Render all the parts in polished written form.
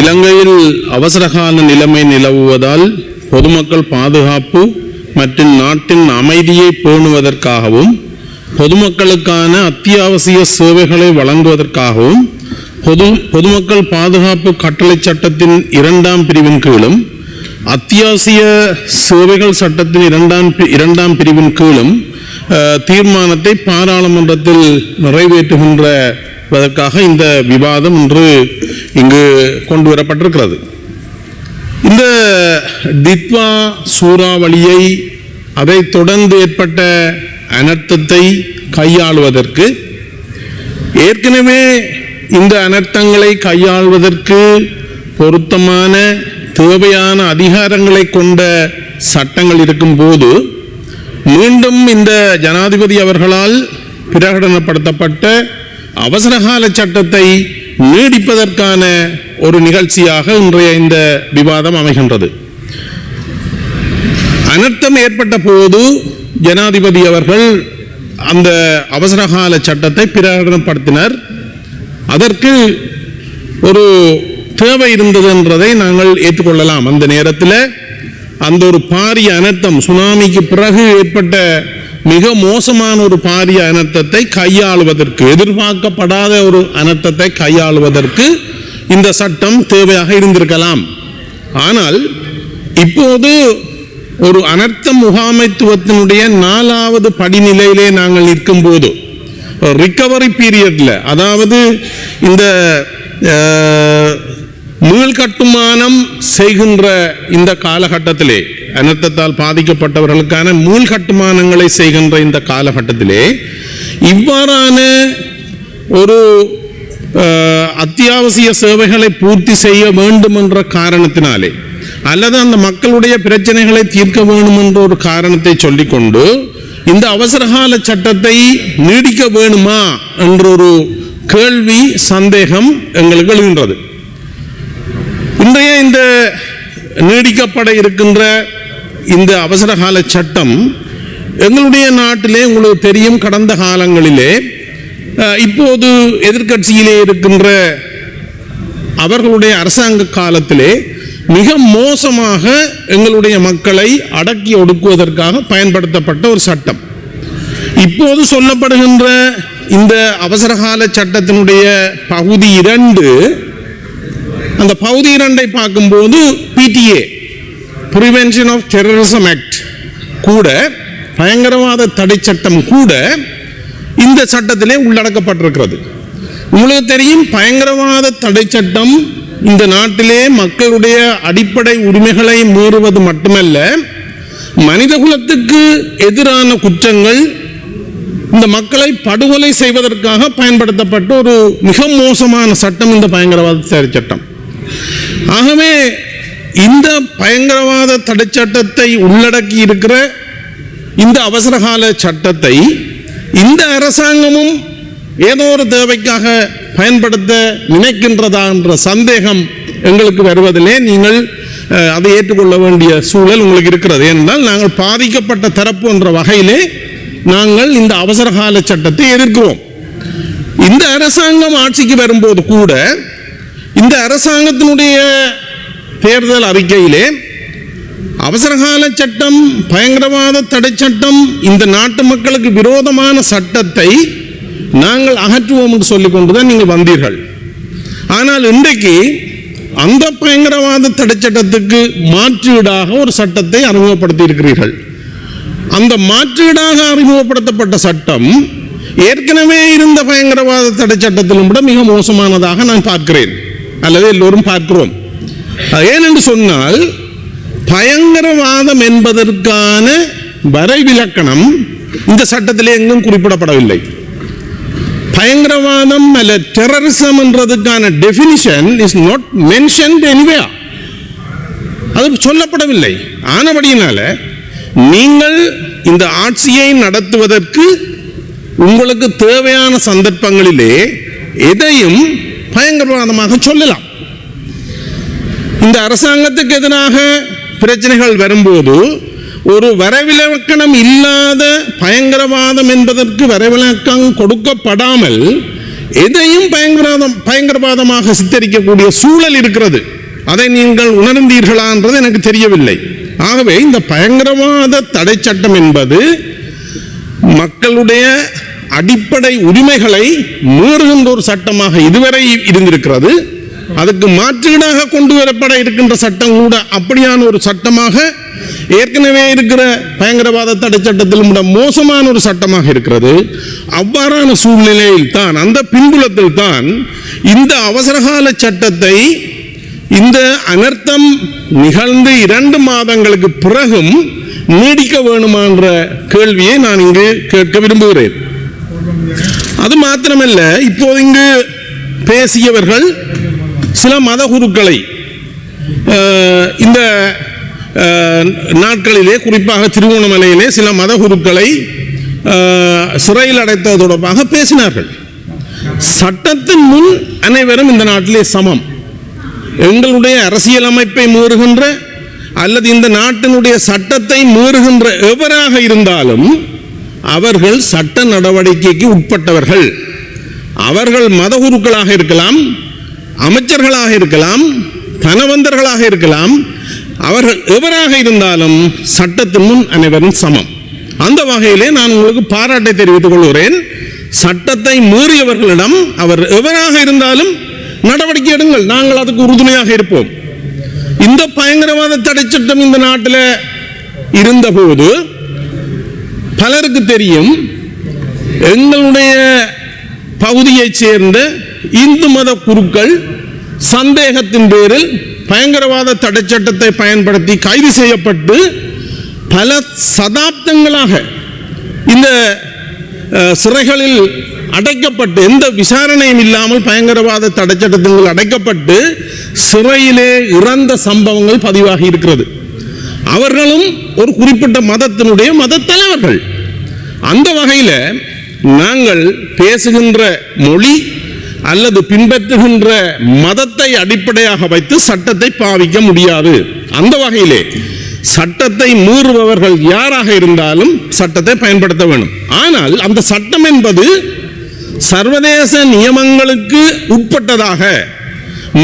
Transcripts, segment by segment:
இலங்கையில் அவசரகால நிலைமை நிலவுவதால் பொதுமக்கள் பாதுகாப்பு மற்றும் நாட்டின் அமைதியை பேணுவதற்காகவும் பொதுமக்களுக்கான அத்தியாவசிய சேவைகளை வழங்குவதற்காகவும் பொதுமக்கள் பாதுகாப்பு கட்டளை சட்டத்தின் 2ஆம் பிரிவின் கீழும் அத்தியாவசிய சேவைகள் சட்டத்தின் 2ஆம் பிரிவின் கீழும் தீர்மானத்தை பாராளுமன்றத்தில் நிறைவேற்றுகின்றதற்காக இந்த விவாதம் இன்று இங்கு கொண்டு வரப்பட்டிருக்கிறது. இந்த தித்வா சூறாவளியை அதைத் தொடர்ந்து ஏற்பட்ட அனர்த்தத்தை கையாளுவதற்கு ஏற்கனவே இந்த அனர்த்தங்களை கையாள்வதற்கு பொருத்தமான தேவையான அதிகாரங்களை கொண்ட சட்டங்கள் இருக்கும்போது மீண்டும் இந்த ஜனாதிபதி அவர்களால் பிரகடனப்படுத்தப்பட்ட அவசரகால சட்டத்தை நீடிப்பதற்கான ஒரு நிகழ்ச்சியாக இன்றைய இந்த விவாதம் அமைகின்றது. அனர்த்தம் ஏற்பட்ட போது ஜனாதிபதி அவர்கள் அந்த அவசரகால சட்டத்தை பிரகடனப்படுத்தினர். அதற்கு ஒரு தேவை இருந்தது என்றதை நாங்கள் ஏற்றுக்கொள்ளலாம். அந்த நேரத்தில் அந்த ஒரு பாரிய அனர்த்தம், சுனாமிக்கு பிறகு ஏற்பட்ட மிக மோசமான ஒரு பாரிய அனர்த்தத்தை கையாளுவதற்கு, எதிர்பார்க்கப்படாத ஒரு அனர்த்தத்தை கையாளுவதற்கு இந்த சட்டம் தேவையாக இருந்திருக்கலாம். ஆனால் இப்போது ஒரு அனர்த்த முகாமைத்துவத்தினுடைய 4வது படிநிலையிலே நாங்கள் நிற்கும் போது ரிகவரி பீரியட்ல, அதாவது இந்த மீள்கட்டுமானம் செய்கின்ற இந்த காலகட்டத்திலே, அனர்த்தத்தால் பாதிக்கப்பட்டவர்களுக்கான மீள்கட்டுமானங்களை செய்கின்ற இந்த காலகட்டத்திலே இவ்வாறான ஒரு அத்தியாவசிய சேவைகளை பூர்த்தி செய்ய வேண்டும் என்ற காரணத்தினாலே அல்லது அந்த மக்களுடைய பிரச்சனைகளை தீர்க்க வேண்டும் என்ற ஒரு காரணத்தை சொல்லிக்கொண்டு இந்த அவசரகால சட்டத்தை நீடிக்க வேணுமா என்ற ஒரு கேள்வி, சந்தேகம் எங்களுக்கு எழுகின்றது. இன்றைய இந்த நீடிக்கப்பட இருக்கின்ற இந்த அவசரகால சட்டம் எங்களுடைய நாட்டிலே உங்களுக்கு தெரியும், கடந்த காலங்களிலே இப்போது எதிர்க்கட்சியிலே இருக்கின்ற அவர்களுடைய அரசாங்க காலத்திலே மிக மோசமாக எங்களுடைய மக்களை அடக்கி ஒடுக்குவதற்காக பயன்படுத்தப்பட்ட ஒரு சட்டம். இப்போது சொல்லப்படுகின்ற இந்த அவசரகால சட்டத்தினுடைய பகுதி 2, அந்த பகுதி 2ஐ பார்க்கும்போது PTA prevention of terrorism act கூட, பயங்கரவாத தடை சட்டம் கூட இந்த சட்டத்திலே உள்ளடக்கப்பட்டிருக்கிறது. உங்களுக்கு தெரியும், பயங்கரவாத தடை சட்டம் இந்த நாட்டிலே மக்களுடைய அடிப்படை உரிமைகளை மீறுவது மட்டுமல்ல, மனிதகுலத்துக்கு எதிரான குற்றங்கள், இந்த மக்களை படுகொலை செய்வதற்காக பயன்படுத்தப்பட்ட ஒரு மிக மோசமான சட்டம் இந்த பயங்கரவாத தடை சட்டம். ஆகவே இந்த பயங்கரவாத தடை சட்டத்தை உள்ளடக்கி இருக்கிற இந்த அவசரகால சட்டத்தை இந்த அரசாங்கமும் ஏதோ ஒரு தேவைக்காக பயன்படுத்த நினைக்கின்றதா என்ற சந்தேகம் எங்களுக்கு வருவதிலே நீங்கள் அதை ஏற்றுக்கொள்ள வேண்டிய சூழல் உங்களுக்கு இருக்கிறது. ஏனென்றால் நாங்கள் பாதிக்கப்பட்ட தரப்பு என்ற வகையிலே நாங்கள் இந்த அவசரகால சட்டத்தை எதிர்க்கிறோம். இந்த அரசாங்கம் ஆட்சிக்கு வரும்போது கூட இந்த அரசாங்கத்தினுடைய தேர்தல் அறிக்கையிலே அவசரகால சட்டம், பயங்கரவாத தடை சட்டம், இந்த நாட்டு மக்களுக்கு விரோதமான சட்டத்தை நாங்கள் அகற்றுவோம் என்று சொல்லிக் கொண்டுதான் நீங்கள் வந்தீர்கள். ஆனால் இன்றைக்கு அந்த பயங்கரவாத தடை சட்டத்துக்கு மாற்றீடாக ஒரு சட்டத்தை அறிமுகப்படுத்தி இருக்கிறீர்கள். அந்த மாற்றீடாக அறிமுகப்படுத்தப்பட்ட சட்டம் ஏற்கனவே இருந்த பயங்கரவாத தடை சட்டத்திலும் கூட மிக மோசமானதாக நான் பார்க்கிறேன், அல்லது எல்லோரும் பார்க்கிறோம். ஏனென்று சொன்னால், பயங்கரவாதம் என்பதற்கான வரைவிலக்கணம் இந்த சட்டத்திலே எங்கும் குறிப்பிடப்படவில்லை. பயங்கரவாதம் அல்ல டெரரிசம் என்றதுக்கான definition is not mentioned anywhere. அது சொல்லப்படவில்லை. ஆனபடியினால நீங்கள் இந்த ஆட்சியை நடத்துவதற்கு உங்களுக்கு தேவையான சந்தர்ப்பங்களிலே எதையும் பயங்கரவாதமாக சொல்லலாம். இந்த அரசாங்கத்துக்கு எதிராக பிரச்சனைகள் வரும்போது ஒரு வரைவிலக்கணம் இல்லாத பயங்கரவாதம் என்பதற்கு வரைவிலக்கம் கொடுக்கப்படாமல் எதையும் பயங்கரவாதமாக சித்தரிக்கக்கூடிய சூழல் இருக்கிறது. அதை நீங்கள் உணர்ந்தீர்களா என்றது எனக்கு தெரியவில்லை. ஆகவே இந்த பயங்கரவாத தடை சட்டம் என்பது மக்களுடைய அடிப்படை உரிமைகளை மீறுகின்ற ஒரு சட்டமாக இதுவரை இருந்திருக்கிறது. அதுக்கு மாற்றீடாக கொண்டு வரப்பட இருக்கின்ற சட்டம் கூட அப்படியான ஒரு சட்டமாக ஏற்கனவே இருக்கிற பயங்கரவாத தடை சட்டத்தில் கூட மோசமான ஒரு சட்டமாக இருக்கிறது. அவ்வாறான சூழ்நிலையில் தான், அந்த பின்புலத்தில் தான் இந்த அவசரகால சட்டத்தை இந்த அனர்த்தம் நிகழ்ந்து 2 மாதங்களுக்கு பிறகும் நீடிக்க வேணுமா என்ற கேள்வியை நான் இங்கு கேட்க விரும்புகிறேன். அது மாத்திரமல்ல, இப்போது இங்கு பேசியவர்கள் சில மத குருக்களை இந்த நாட்களிலே, குறிப்பாக திருவோணமலையிலே சில மத குருக்களை சிறையில் அடைத்தது தொடர்பாக பேசினார்கள். சட்டத்தின் முன் அனைவரும் இந்த நாட்டிலே சமம். எங்களுடைய அரசியல் அமைப்பை மீறுகின்ற அல்லது இந்த நாட்டினுடைய சட்டத்தை மீறுகின்ற எவராக இருந்தாலும் அவர்கள் சட்ட நடவடிக்கைக்கு உட்பட்டவர்கள். அவர்கள் மதகுருக்களாக இருக்கலாம், அமைச்சர்களாக இருக்கலாம், தனவந்தர்களாக இருக்கலாம். அவர்கள் எவராக இருந்தாலும் சட்டத்தின் முன் அனைவரும் சமம். அந்த வகையிலே நான் உங்களுக்கு பாராட்டை தெரிவித்துக் கொள்கிறேன். சட்டத்தை மீறியவர்களிடம் அவர் எவராக இருந்தாலும் நடவடிக்கை எடுங்கள், நாங்கள் அதுக்கு உறுதுணையாக இருப்போம். இந்த பயங்கரவாத தடை சட்டம் இந்த நாட்டில் இருந்தபோது பலருக்கு தெரியும், எங்களுடைய பகுதியைச் சேர்ந்த இந்து மத குருக்கள் சந்தேகத்தின் பேரில் பயங்கரவாத தடை சட்டத்தை பயன்படுத்தி கைது செய்யப்பட்டு பல சதாப்தங்களாக இந்த சிறைகளில் அடைக்கப்பட்டு, எந்த விசாரணையும் இல்லாமல் பயங்கரவாத தடை சட்டத்தில் அடைக்கப்பட்டு சிறையிலே இறந்த சம்பவங்கள் பதிவாகி இருக்கிறது. அவர்களும் ஒரு குறிப்பிட்ட மதத்தினுடைய மத தலைவர்கள். அந்த வகையில் நாங்கள் பேசுகின்ற மொழி அல்லது பின்பற்றுகின்ற மதத்தை அடிப்படையாக வைத்து சட்டத்தை பாவிக்க முடியாது. அந்த வகையிலே சட்டத்தை மீறுபவர்கள் யாராக இருந்தாலும் சட்டத்தை பயன்படுத்த வேண்டும். ஆனால் அந்த சட்டம் என்பது சர்வதேச நியமங்களுக்கு உட்பட்டதாக,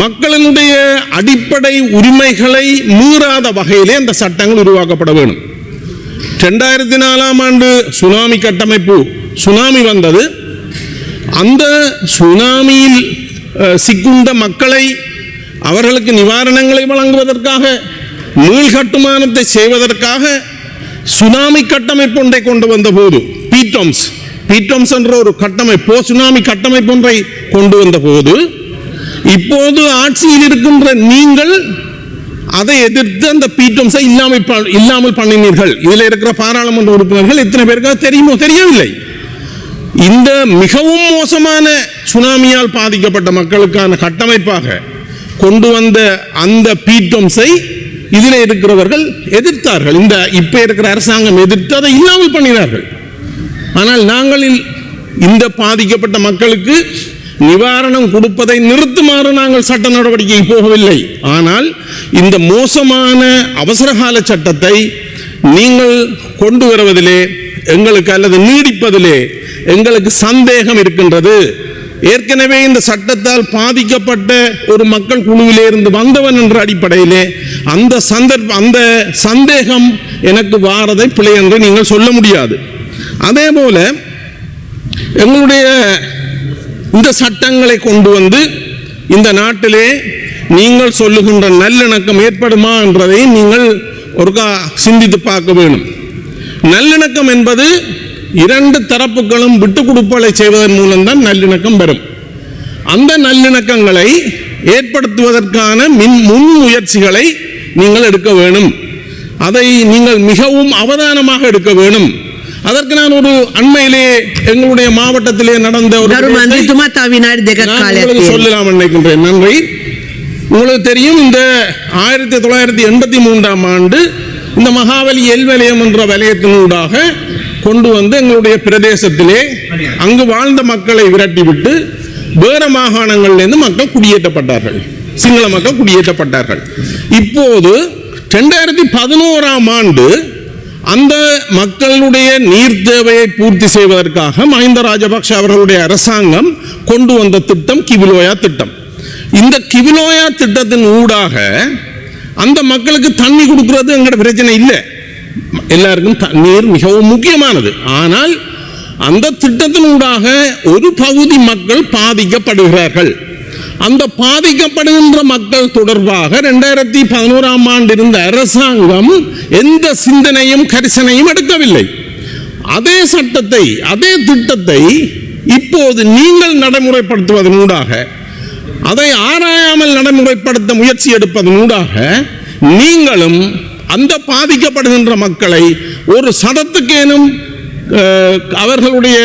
மக்களினுடைய அடிப்படை உரிமைகளை மீறாத வகையிலே அந்த சட்டங்கள் உருவாக்கப்பட வேண்டும். 2004ஆம் ஆண்டு சுனாமி கட்டமைப்பு, சுனாமி வந்தது. அந்த சுனாமியில் சிக்குண்ட மக்களை, அவர்களுக்கு நிவாரணங்களை வழங்குவதற்காக, மீள்கட்டுமானத்தை செய்வதற்காக சுனாமி கட்டமைப்பு ஒன்றை கொண்டு வந்த போது, பீட்டோம்ஸ் என்ற ஒரு கட்டமைப்பு, சுனாமி கட்டமைப்பு ஒன்றை கொண்டு வந்த போது, இப்போது ஆட்சியில் இருக்கின்ற நீங்கள் அதை எதிர்த்து அந்த பீட்டோம்ஸை இல்லாமல் பண்ணினீர்கள். இதில் இருக்கிற பாராளுமன்ற உறுப்பினர்கள் எத்தனை பேருக்கு தெரியுமோ தெரியவில்லை. இந்த மிகவும் மோசமான சுனாமியால் பாதிக்கப்பட்ட மக்களுக்கான கட்டமைப்பாக கொண்டு வந்த அந்த பீட்டோம்ஸை இதில் இருக்கிறவர்கள் எதிர்த்தார்கள். இந்த இப்ப இருக்கிற அரசாங்கம் எதிர்த்து அதை இல்லாமல் பண்ணினார்கள். ஆனால் நாங்கள் இந்த பாதிக்கப்பட்ட மக்களுக்கு நிவாரணம் கொடுப்பதை நிறுத்துமாறு நாங்கள் சட்ட நடவடிக்கை போகவில்லை. ஆனால் இந்த மோசமான அவசரகால சட்டத்தை நீங்கள் கொண்டு வருவதிலே எங்களுக்கு, அல்லது நீடிப்பதிலே எங்களுக்கு சந்தேகம் இருக்கின்றது. ஏற்கனவே இந்த சட்டத்தால் பாதிக்கப்பட்ட ஒரு மக்கள் குழுவிலே இருந்து வந்தவன் என்ற அடிப்படையிலே அந்த சந்தேகம் எனக்கு வாரதை பிழை என்று நீங்கள் சொல்ல முடியாது. அதே போல எங்களுடைய இந்த சட்டங்களை கொண்டு வந்து இந்த நாட்டிலே நீங்கள் சொல்லுகின்ற நல்லிணக்கம் ஏற்படுமா என்றதை நீங்கள் ஒருக்கா சிந்தித்து பார்க்க வேண்டும். நல்லிணக்கம் என்பது 2 தரப்புகளும் விட்டு கொடுப்பலை செய்வதன் மூலம்தான் நல்லிணக்கம் வரும். அந்த நல்லிணக்கங்களை ஏற்படுத்துவதற்கான முன் முயற்சிகளை நீங்கள் எடுக்க வேண்டும். அதை நீங்கள் மிகவும் அவதானமாக எடுக்க வேண்டும். அதற்கு நான் ஒரு அண்மையிலே எங்களுடைய மாவட்டத்திலே நடந்த ஒரு சொல்லலாம் நினைக்கின்றேன். நன்றி. உங்களுக்கு தெரியும், இந்த 1983ஆம் ஆண்டு இந்த மகாவலி எல்வலயம் என்ற வலயத்தினூடாக கொண்டு வந்து எங்களுடைய பிரதேசத்திலே அங்கு வாழ்ந்த மக்களை விரட்டிவிட்டு வேற மாகாணங்களிலிருந்து மக்கள் குடியேற்றப்பட்டார்கள், சிங்கள மக்கள் குடியேற்றப்பட்டார்கள். இப்போது 2011ஆம் ஆண்டு அந்த மக்களுடைய நீர் தேவையை பூர்த்தி செய்வதற்காக மஹிந்த ராஜபக்ஷ அவர்களுடைய அரசாங்கம் கொண்டு வந்த திட்டம் கிவிலோயா திட்டம். இந்த கிவிலோயா திட்டத்தின் ஊடாக அந்த மக்களுக்கு தண்ணி கொடுக்கிறது எங்கட பிரச்சனை இல்லை, எல்லாருக்கும் தண்ணீர் மிகவும் முக்கியமானது. ஆனால் அந்த திட்டத்தின் ஊடாக ஒரு பகுதி மக்கள் பாதிக்கப்படுகிறார்கள். அந்த பாதிக்கப்படுகின்ற மக்கள் தொடர்பாக 2011ஆம் ஆண்டு இருந்த அரசாங்கம் எந்த சிந்தனையும் கரிசனையும் எடுக்கவில்லை. அதே சட்டத்தை, அதே திட்டத்தை இப்போது நீங்கள் நடைமுறைப்படுத்துவதன் ஊடாக, அதை ஆராயாமல் நடைமுறைப்படுத்த முயற்சி எடுப்பதன் ஊடாக நீங்களும் அந்த பாதிக்கப்படுகின்ற மக்களை ஒரு சட்டத்துக்கேனும் அவர்களுடைய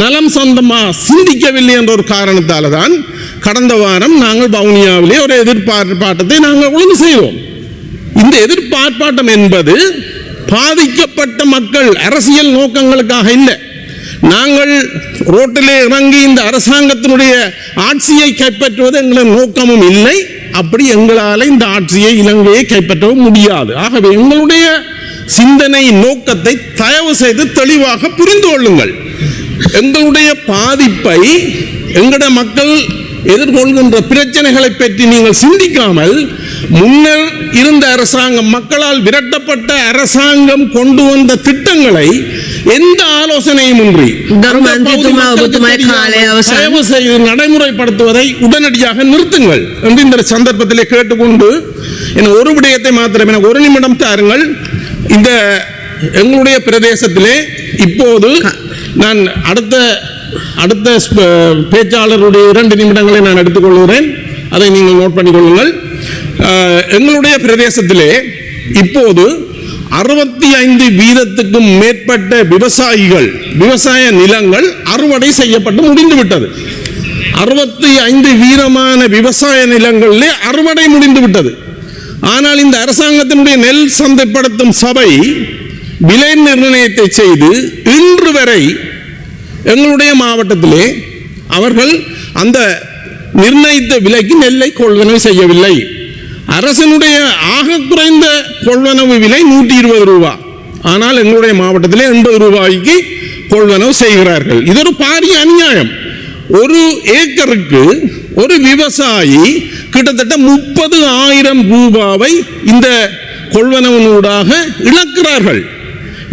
நலம் சொந்தமா சிந்திக்கவில்லை என்ற ஒரு காரணத்தால் தான் கடந்த வாரம் நாங்கள் வவுனியாவிலே ஒரு எதிர்பார்ப்பாட்டத்தை நாங்கள் ஒழுங்கு செய்தோம். இந்த எதிர்பார்ப்பாட்டம் என்பது பாதிக்கப்பட்ட மக்கள் அரசியல் நோக்கங்களுக்காக இல்லை. நாங்கள் ரோட்டிலே இறங்கி இந்த அரசாங்கத்தினுடைய ஆட்சியை கைப்பற்றுவது எங்களின் நோக்கமும் இல்லை. அப்படி எங்களால் இந்த ஆட்சியை, இலங்கையை கைப்பற்றவும் முடியாது. ஆகவே எங்களுடைய சிந்தனை நோக்கத்தை தயவு செய்து தெளிவாக புரிந்து கொள்ளுங்கள். எங்களுடைய பாதிப்பை, எங்களுடைய மக்கள் எதிர்கொள்கின்ற பிரச்சனைகளை பற்றி நீங்கள் சிந்திக்காமல் முன்னர் இருந்த அரசாங்கம், மக்களால் விரட்டப்பட்ட அரசாங்கம் கொண்டு வந்த திட்டங்களை எந்த ஆலோசனையும் இன்றி தயவு செய்து நடைமுறைப்படுத்துவதை உடனடியாக நிறுத்துங்கள் என்று இந்த சந்தர்ப்பத்திலே கேட்டுக்கொண்டு, ஒரு விடயத்தை மாத்திரம் எனக்கு ஒரு நிமிடம் தாருங்கள். இந்த எங்களுடைய பிரதேசத்திலே இப்போது நான் அடுத்த பேச்சாளருடைய 2 நிமிடங்களை நான் எடுத்துக்கொள்கிறேன், அதை நீங்கள் நோட் பண்ணிக்கொள்ளுங்கள். எங்களுடைய பிரதேசத்திலே இப்போது 65% மேற்பட்ட விவசாய நிலங்கள் அறுவடை செய்யப்பட்டு முடிந்துவிட்டது. 65% விவசாய நிலங்களிலே அறுவடை முடிந்துவிட்டது. ஆனால் இந்த அரசாங்கத்தினுடைய நெல் சந்தைப்படுத்தும் சபை விலை நிர்ணயத்தை செய்து இன்று வரை எங்களுடைய மாவட்டத்திலே அவர்கள் அந்த நிர்ணயித்த விலைக்கு நெல்லை கொள்வனவு செய்யவில்லை. அரசனுடைய ஆக குறைந்த கொள்வனவு விலை 120 ரூபாய். ஆனால் எங்களுடைய மாவட்டத்திலே 80 ரூபாய்க்கு கொள்வனவு செய்கிறார்கள். இது ஒரு பாரிய அநியாயம். ஒரு ஏக்கருக்கு ஒரு விவசாயி கிட்டத்தட்ட 30,000 ரூபாவை இந்த கொள்வனவனூடாக இழக்கிறார்கள்.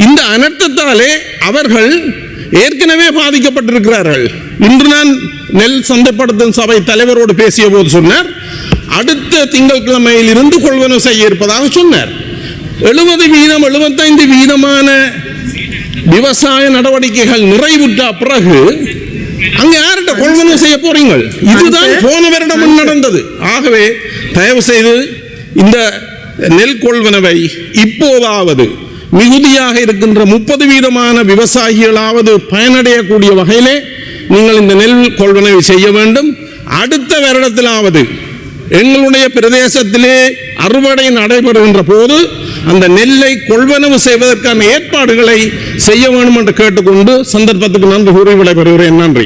இந்த அனர்த்தத்தாலே அவர்கள் ஏற்கனவே பாதிக்கப்பட்டிருக்கிறார்கள். இன்று நான் நெல் சந்தைப்படுத்தும் சபை தலைவரோடு பேசிய போது சொன்னார், அடுத்த திங்கட்கிழமையில் இருந்து கொள்வனவு செய்ய இருப்பதாக சொன்னார். 75% விவசாய நடவடிக்கைகள் நிறைவுற்ற பிறகு அங்க யார்கிட்ட கொள்வனவு செய்ய போறீங்க? இதுதான் போன வருடம் நடந்தது. ஆகவே தயவு செய்து இந்த நெல் கொள்வனவை இப்போதாவது மிகுதியாக இருக்கின்ற 30% விவசாயிகளாவது பயனடையக்கூடிய வகையிலே நீங்கள் இந்த நெல் கொள்வனவை செய்ய வேண்டும். அடுத்த வருடத்திலாவது எங்களுடைய பிரதேசத்திலே அறுவடை நடைபெறுகின்ற போது அந்த நெல்லை கொள்வனவு செய்வதற்கான ஏற்பாடுகளை செய்ய வேண்டும் என்று கேட்டுக்கொண்டு சந்தர்ப்பத்துக்கு நன்றி கூறி விடைபெறுகிறேன். நன்றி.